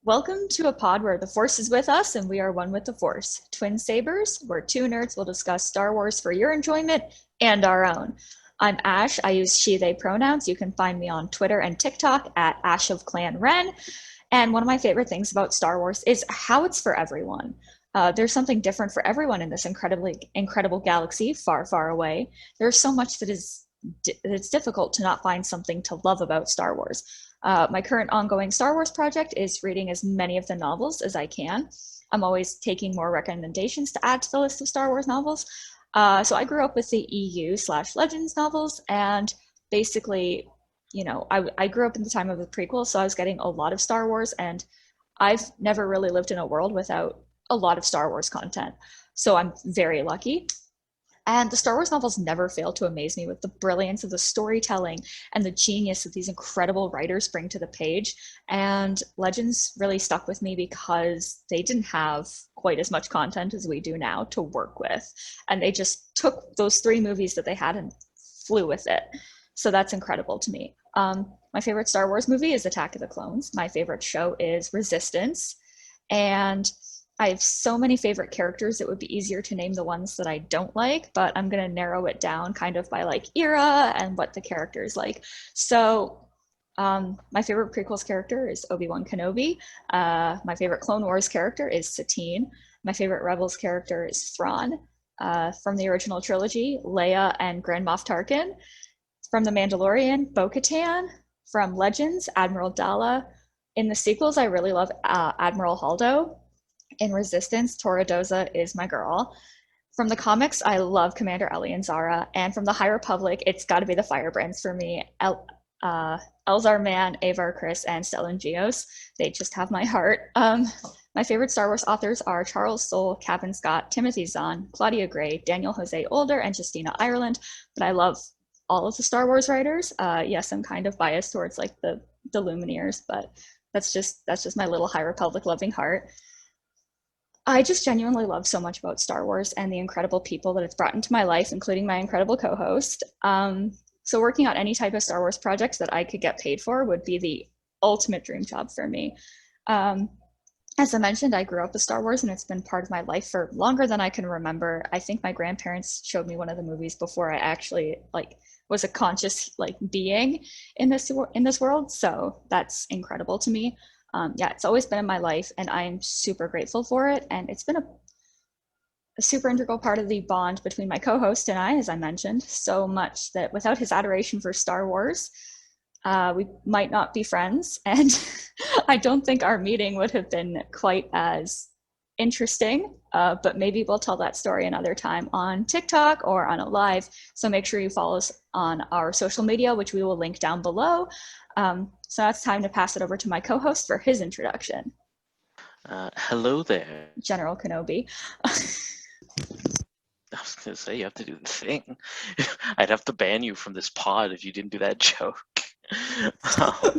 Welcome to a pod where the Force is with us and we are one with the Force. Twin Sabers, where two nerds will discuss Star Wars for your enjoyment and our own. I'm Ash. I use she, they pronouns. You can find me on Twitter and TikTok at Ash of Clan Ren. And one of my favorite things about Star Wars is how it's for everyone. There's something different for everyone in this incredible galaxy far, far away. There's so much that it's difficult to not find something to love about Star Wars. My current ongoing Star Wars project is reading as many of the novels as I can. I'm always taking more recommendations to add to the list of Star Wars novels. So I grew up with the EU/Legends novels, and basically, I grew up in the time of the prequels, so I was getting a lot of Star Wars, and I've never really lived in a world without a lot of Star Wars content. So I'm very lucky. And the Star Wars novels never fail to amaze me with the brilliance of the storytelling and the genius that these incredible writers bring to the page. And Legends really stuck with me because they didn't have quite as much content as we do now to work with. And they just took those three movies that they had and flew with it. So that's incredible to me. My favorite Star Wars movie is Attack of the Clones. My favorite show is Resistance. And I have so many favorite characters, it would be easier to name the ones that I don't like, but I'm going to narrow it down kind of by like era and what the character is like. So, my favorite prequels character is Obi-Wan Kenobi. My favorite Clone Wars character is Satine. My favorite Rebels character is Thrawn. From the original trilogy, Leia and Grand Moff Tarkin. From The Mandalorian, Bo-Katan. From Legends, Admiral Dala. In the sequels, I really love Admiral Holdo. In Resistance, Toradoza is my girl. From the comics, I love Commander Ellie and Zara. And from the High Republic, it's got to be the Firebrands for me. Elzar Mann, Avar Kriss, and Stellan Gios. They just have my heart. My favorite Star Wars authors are Charles Soule, Cavan Scott, Timothy Zahn, Claudia Gray, Daniel Jose Older, and Justina Ireland. But I love all of the Star Wars writers. Yes, I'm kind of biased towards like the Lumineers, but that's just my little High Republic loving heart. I just genuinely love so much about Star Wars and the incredible people that it's brought into my life, including my incredible co-host. So working on any type of Star Wars project that I could get paid for would be the ultimate dream job for me. Um, as I mentioned, I grew up with Star Wars and it's been part of my life for longer than I can remember. I think my grandparents showed me one of the movies before I actually like was a conscious like being in this world. So that's incredible to me. Yeah, it's always been in my life and I'm super grateful for it. And it's been a super integral part of the bond between my co-host and I, as I mentioned, so much that without his adoration for Star Wars, we might not be friends. And I don't think our meeting would have been quite as interesting, but maybe we'll tell that story another time on TikTok or on a live. So make sure you follow us on our social media, which we will link down below. So now it's time to pass it over to my co-host for his introduction, Hello there. General Kenobi. I was gonna say you have to do the thing. I'd have to ban you from this pod if you didn't do that joke.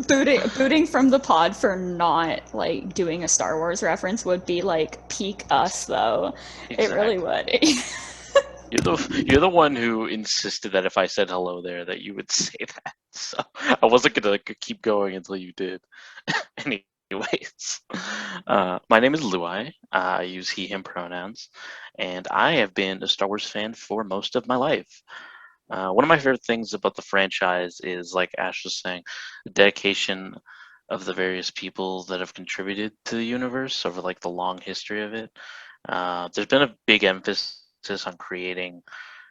Booting from the pod for not like doing a Star Wars reference would be like peak us though. It really Exactly. would. You're the one who insisted that if I said hello there that you would say that. So I wasn't gonna keep going until you did. Anyways, my name is Louay. I use he/him pronouns, and I have been a Star Wars fan for most of my life. One of my favorite things about the franchise is, like Ash was saying, the dedication of the various people that have contributed to the universe over like the long history of it. There's been a big emphasis on creating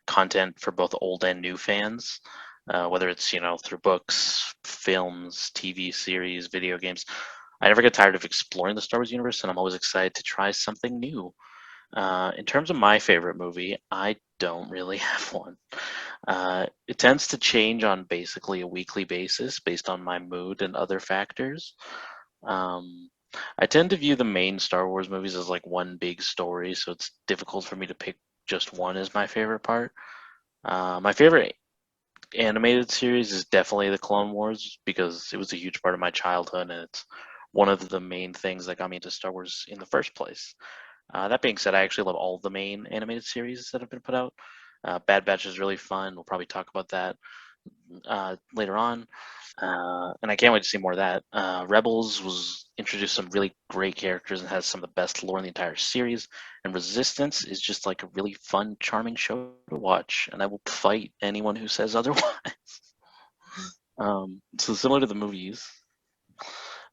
content for both old and new fans, whether it's through books, films, TV series, video games. I never get tired of exploring the Star Wars universe, and I'm always excited to try something new. In terms of my favorite movie, I don't really have one. It tends to change on basically a weekly basis based on my mood and other factors. Um, I tend to view the main Star Wars movies as like one big story, so it's difficult for me to pick just one as my favorite part. My favorite animated series is definitely the Clone Wars because it was a huge part of my childhood and it's one of the main things that got me into Star Wars in the first place. That being said, I actually love all of the main animated series that have been put out. Bad Batch is really fun. We'll probably talk about that. later on. And I can't wait to see more of that. Rebels was introduced some really great characters and has some of the best lore in the entire series. And Resistance is just like a really fun, charming show to watch. And I will fight anyone who says otherwise. So similar to the movies,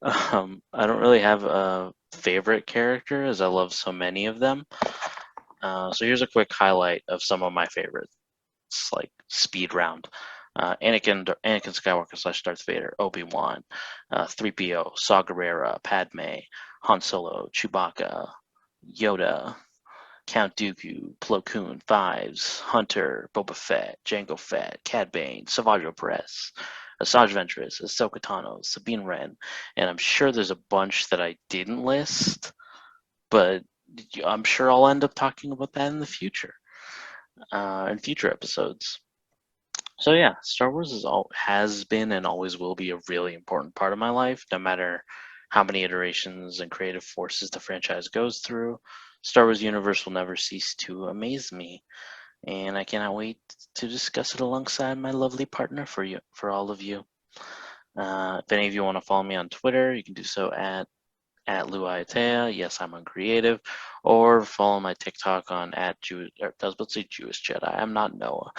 I don't really have a favorite character as I love so many of them. So here's a quick highlight of some of my favorites, like speed round. Anakin Skywalker / Darth Vader, Obi-Wan, 3PO, Saw Gerrera, Padme, Han Solo, Chewbacca, Yoda, Count Dooku, Plo Koon, Fives, Hunter, Boba Fett, Jango Fett, Cad Bane, Savage Opress, Asajj Ventress, Ahsoka Tano, Sabine Wren, and I'm sure there's a bunch that I didn't list, but I'm sure I'll end up talking about that in the future, in future episodes. So yeah, Star Wars has been and always will be a really important part of my life, no matter how many iterations and creative forces the franchise goes through. Star Wars universe will never cease to amaze me, and I cannot wait to discuss it alongside my lovely partner for all of you. If any of you want to follow me on Twitter, you can do so at Louay. Yes, I'm uncreative. Or follow my TikTok on at Jewish. I was about to say Jewish Jedi. I'm not Noah.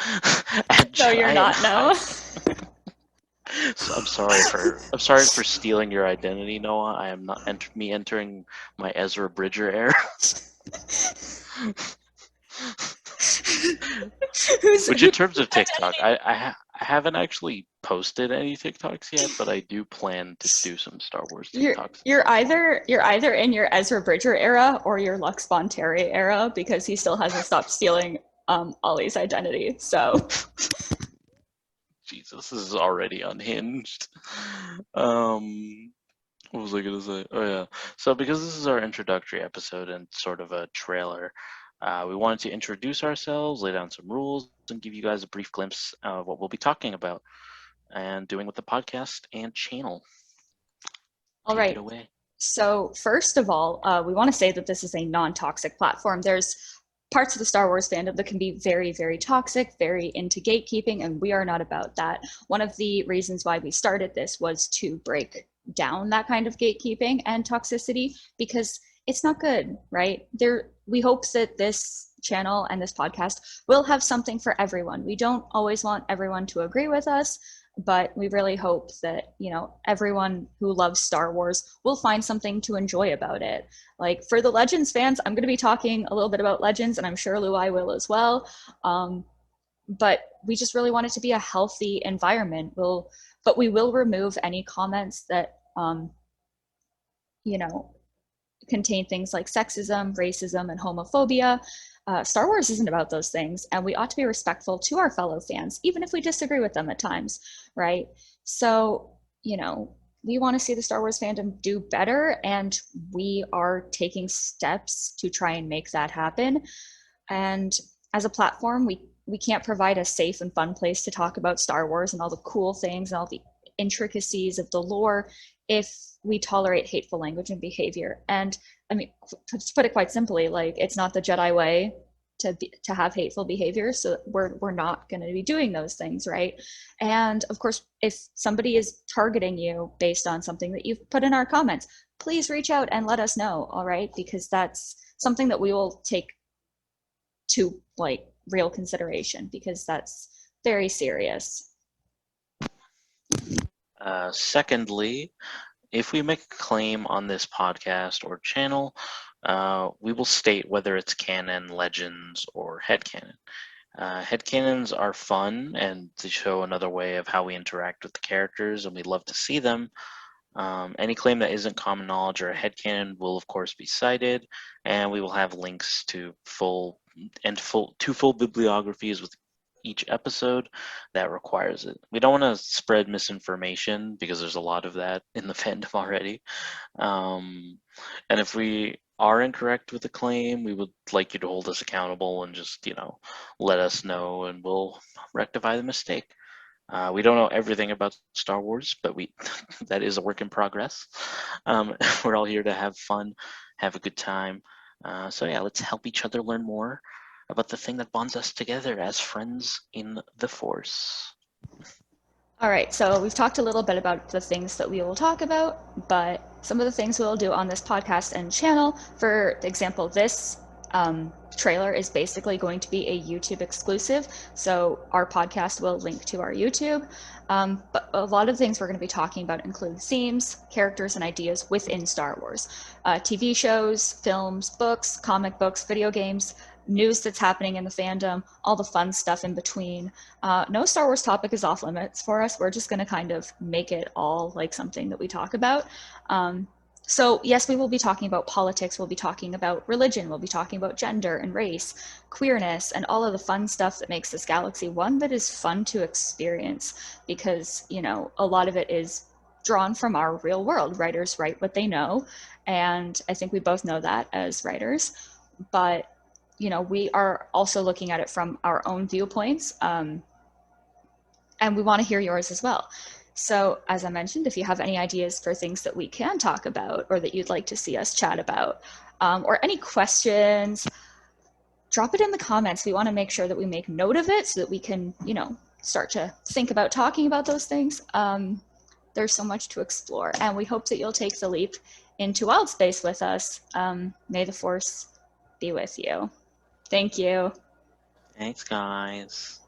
At No, you're Jedi and not, no. So I'm sorry for stealing your identity, Noah. I am not entering my Ezra Bridger era. Which in terms of TikTok, I haven't actually posted any TikToks yet, but I do plan to do some Star Wars You're TikToks. you're either in your Ezra Bridger era or your Lux Bonteri era because he still hasn't stopped stealing Ollie's identity. So Jesus, this is already unhinged. What was I gonna say? Oh yeah. So because this is our introductory episode and sort of a trailer, we wanted to introduce ourselves, lay down some rules, and give you guys a brief glimpse of what we'll be talking about and doing with the podcast and channel. all Take it right. away. So first of all, we want to say that this is a non-toxic platform. There's parts of the Star Wars fandom that can be very, very toxic, very into gatekeeping, and we are not about that. One of the reasons why we started this was to break down that kind of gatekeeping and toxicity because it's not good, right? We hope that this channel and this podcast will have something for everyone. We don't always want everyone to agree with us, but we really hope that everyone who loves Star Wars will find something to enjoy about it. Like for the Legends fans, I'm going to be talking a little bit about Legends, and I'm sure Louay will as well. But we just really want it to be a healthy environment. But we will remove any comments that you know contain things like sexism, racism, and homophobia. Star Wars isn't about those things, and we ought to be respectful to our fellow fans, even if we disagree with them at times, right? So, we want to see the Star Wars fandom do better, and we are taking steps to try and make that happen. And as a platform, we can't provide a safe and fun place to talk about Star Wars and all the cool things and all the intricacies of the lore if we tolerate hateful language and behavior. And I mean, to put it quite simply, like it's not the Jedi way to have hateful behavior, so we're not going to be doing those things, right? And of course, if somebody is targeting you based on something that you've put in our comments, please reach out and let us know, all right? Because that's something that we will take to like real consideration because that's very serious. Secondly, if we make a claim on this podcast or channel, we will state whether it's canon, legends, or headcanon. Headcanons are fun and they show another way of how we interact with the characters, and we love to see them. Any claim that isn't common knowledge or a headcanon will, of course, be cited, and we will have links to full bibliographies with each episode that requires it. We don't want to spread misinformation because there's a lot of that in the fandom already. And if we are incorrect with the claim, we would like you to hold us accountable and just, let us know and we'll rectify the mistake. We don't know everything about Star Wars, but that is a work in progress. We're all here to have fun, have a good time. So yeah, let's help each other learn more about the thing that bonds us together as friends in the Force. All right, so we've talked a little bit about the things that we will talk about, but some of the things we'll do on this podcast and channel, for example, this trailer is basically going to be a YouTube exclusive. So our podcast will link to our YouTube. But a lot of things we're going to be talking about include themes, characters, and ideas within Star Wars. TV shows, films, books, comic books, video games, news that's happening in the fandom, all the fun stuff in between. No Star Wars topic is off limits for us. We're just going to kind of make it all like something that we talk about. So yes, we will be talking about politics, we'll be talking about religion, we'll be talking about gender and race, queerness, and all of the fun stuff that makes this galaxy one that is fun to experience, because, you know, a lot of it is drawn from our real world. Writers write what they know, and I think we both know that as writers. But, you know, we are also looking at it from our own viewpoints, and we want to hear yours as well. So, as I mentioned, if you have any ideas for things that we can talk about or that you'd like to see us chat about, or any questions, drop it in the comments. We want to make sure that we make note of it so that we can, you know, start to think about talking about those things. There's so much to explore, and we hope that you'll take the leap into wild space with us. May the Force be with you. Thank you. Thanks, guys.